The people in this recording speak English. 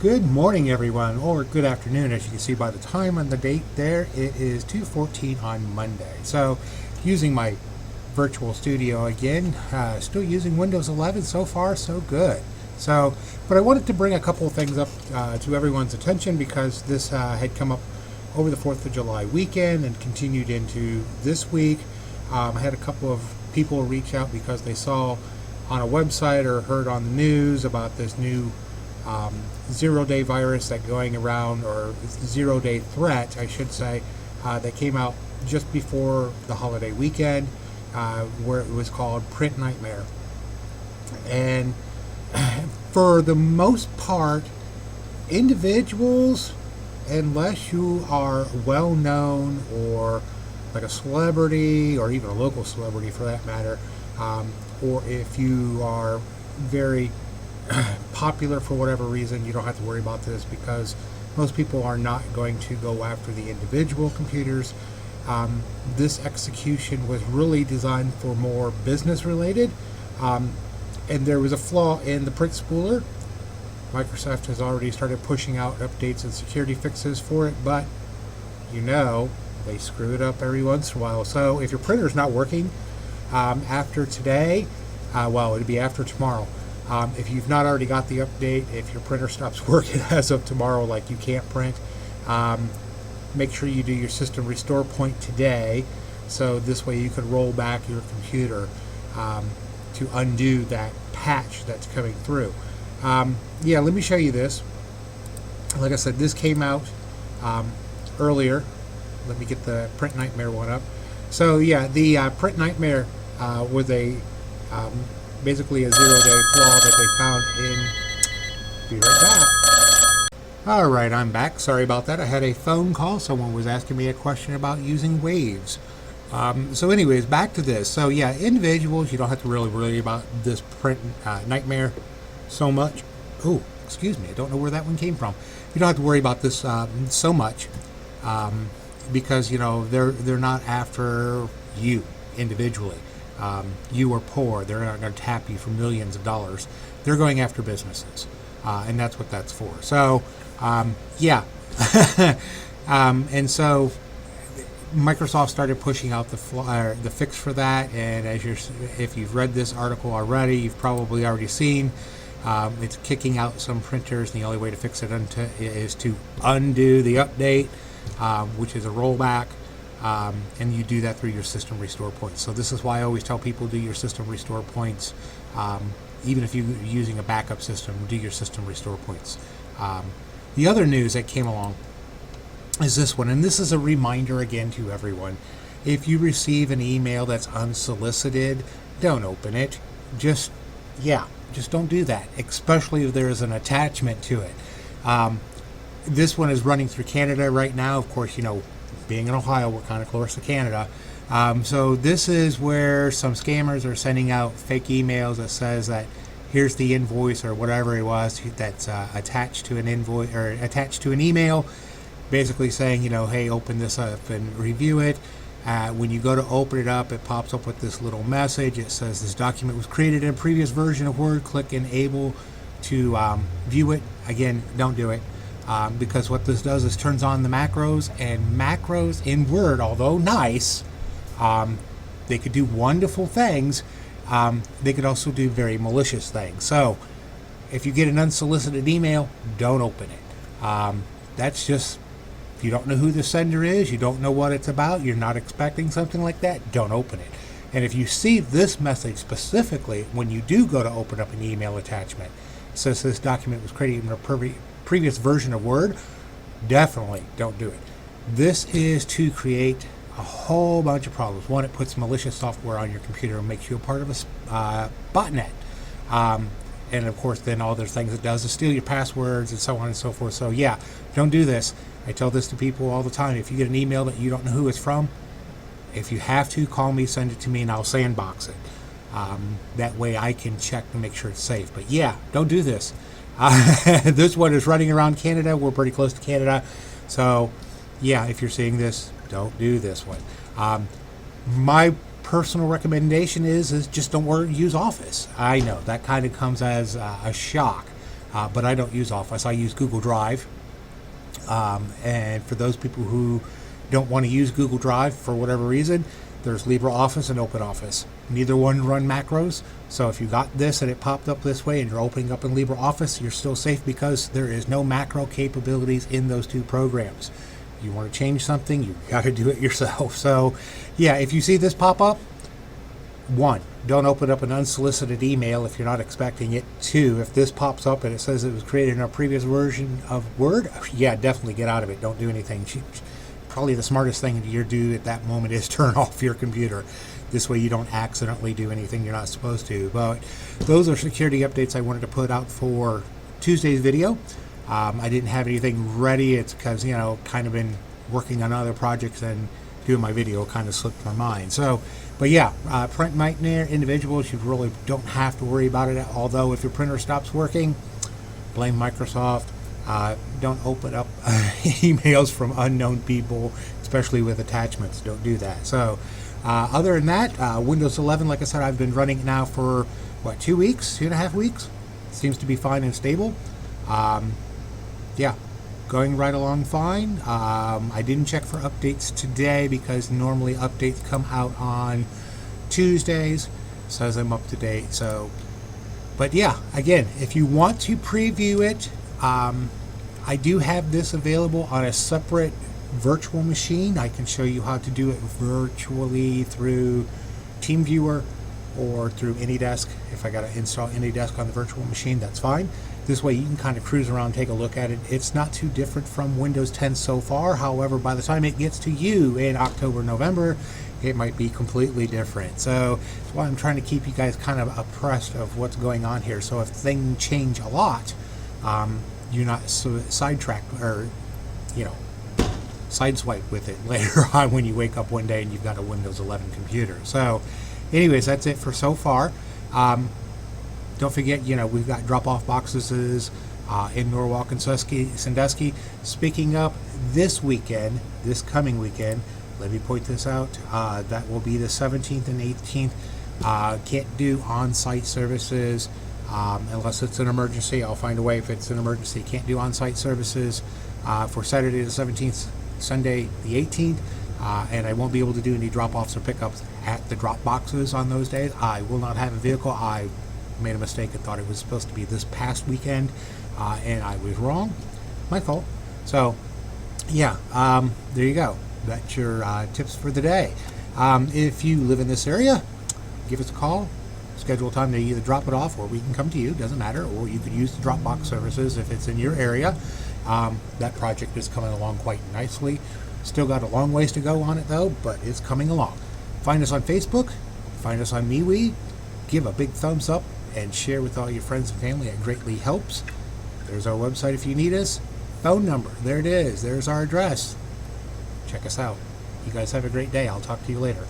Good morning, everyone, or good afternoon. As you can see by the time on the date there, it is 2:14 on Monday. So using my virtual studio again, still using Windows 11. So far so good. But I wanted to bring a couple of things up to everyone's attention because this had come up over the 4th of July weekend and continued into this week. I had a couple of people reach out because they saw on a website or heard on the news about this new zero-day virus that going around, or zero-day threat, I should say, that came out just before the holiday weekend, where it was called PrintNightmare. And for the most part, individuals, unless you are well-known or like a celebrity, or even a local celebrity for that matter, or if you are very popular for whatever reason, you don't have to worry about this because most people are not going to go after the individual computers. This execution was really designed for more business related, and there was a flaw in the print spooler. Microsoft has already started pushing out updates and security fixes for it, but they screw it up every once in a while. So if your printer is not working after today, well, it'll be after tomorrow. If you've not already got the update, if your printer stops working as of tomorrow, like you can't print, make sure you do your system restore point today, so this way you could roll back your computer to undo that patch that's coming through. Yeah, let me show you this. Like I said, this came out earlier. Let me get the PrintNightmare one up. So yeah, the PrintNightmare was a basically a zero-day flaw that they found in. Be right back. All right, I'm back. Sorry about that. I had a phone call. Someone was asking me a question about using Waves. So anyways, back to this. So yeah, individuals, you don't have to really worry about this PrintNightmare so much. Oh, excuse me. I don't know where that one came from. You don't have to worry about this so much because they're not after you individually. You are poor. They're not going to tap you for millions of dollars. They're going after businesses, and that's what that's for. So, yeah. And so Microsoft started pushing out the fix for that. And if you've read this article already, you've probably already seen it's kicking out some printers. And the only way to fix it is to undo the update, which is a rollback. And you do that through your system restore points. So this is why I always tell people do your system restore points. Even if you're using a backup system, do your system restore points. The other news that came along is this one, and this is a reminder again to everyone. If you receive an email that's unsolicited, don't open it. Just don't do that, especially if there is an attachment to it. This one is running through Canada right now. Of course, being in Ohio, we're kind of close to Canada. So this is where some scammers are sending out fake emails that says that here's the invoice or whatever it was that's attached to an invoice or attached to an email, basically saying, hey, open this up and review it. When you go to open it up, it pops up with this little message. It says this document was created in a previous version of Word. Click enable to view it. Again, don't do it. Because what this does is turns on the macros, and macros in Word, although nice, they could do wonderful things. They could also do very malicious things. So if you get an unsolicited email, don't open it. That's just, if you don't know who the sender is, you don't know what it's about, you're not expecting something like that, don't open it. And if you see this message specifically, when you do go to open up an email attachment, it says this document was created in a previous version of Word, definitely don't do it. This is to create a whole bunch of problems. One, it puts malicious software on your computer and makes you a part of a botnet. And of course, then all those things it does is steal your passwords and so on and so forth. So yeah, don't do this. I tell this to people all the time. If you get an email that you don't know who it's from, if you have to, call me, send it to me, and I'll sandbox it. That way I can check to make sure it's safe. But yeah, don't do this. This one is running around Canada. We're pretty close to Canada. So yeah, if you're seeing this, don't do this one. My personal recommendation is just don't use Office. I know that kind of comes as a shock. but I don't use Office. I use Google Drive. And for those people who don't want to use Google Drive for whatever reason, there's LibreOffice and OpenOffice. Neither one run macros, so if you got this and it popped up this way and you're opening up in LibreOffice, you're still safe because there is no macro capabilities in those two programs. You want to change something, you got to do it yourself. So yeah, if you see this pop up, 1, don't open up an unsolicited email if you're not expecting it. 2, if this pops up and it says it was created in a previous version of Word, yeah, definitely get out of it. Don't do anything. Probably the smartest thing you do at that moment is turn off your computer. This way you don't accidentally do anything you're not supposed to. But those are security updates I wanted to put out for Tuesday's video. I didn't have anything ready. It's because, kind of been working on other projects and doing my video kind of slipped my mind. So, but yeah, PrintNightmare individuals, you really don't have to worry about it. Although if your printer stops working, blame Microsoft. Don't open up emails from unknown people, especially with attachments. Don't do that. So other than that, Windows 11, like I said, I've been running it now for 2 weeks, 2.5 weeks. Seems to be fine and stable. Yeah, going right along fine. I didn't check for updates today because normally updates come out on Tuesdays. Says I'm up to date. So, but yeah, again, if you want to preview it, I do have this available on a separate virtual machine. I can show you how to do it virtually through TeamViewer or through AnyDesk. If I got to install AnyDesk on the virtual machine, that's fine. This way you can kind of cruise around, take a look at it. It's not too different from Windows 10 so far. However, by the time it gets to you in October, November, it might be completely different. So that's why I'm trying to keep you guys kind of abreast of what's going on here. So if things change a lot, you're not sidetracked or, sideswiped with it later on when you wake up one day and you've got a Windows 11 computer. So anyways, that's it for so far. Don't forget, we've got drop-off boxes in Norwalk and Sandusky. Speaking up this coming weekend, let me point this out. That will be the 17th and 18th. Can't do on-site services unless it's an emergency. I'll find a way if it's an emergency. Can't do on-site services for Saturday the 17th, Sunday the 18th. And I won't be able to do any drop-offs or pickups at the drop boxes on those days. I will not have a vehicle. I made a mistake and thought it was supposed to be this past weekend, and I was wrong. My fault. So, yeah, there you go. That's your tips for the day. If you live in this area, give us a call. Schedule a time to either drop it off or we can come to you. Doesn't matter. Or you could use the Dropbox services if it's in your area. That project is coming along quite nicely. Still got a long ways to go on it though, but it's coming along. Find us on Facebook. Find us on MeWe. Give a big thumbs up and share with all your friends and family. It greatly helps. There's our website if you need us. Phone number. There it is. There's our address. Check us out. You guys have a great day. I'll talk to you later.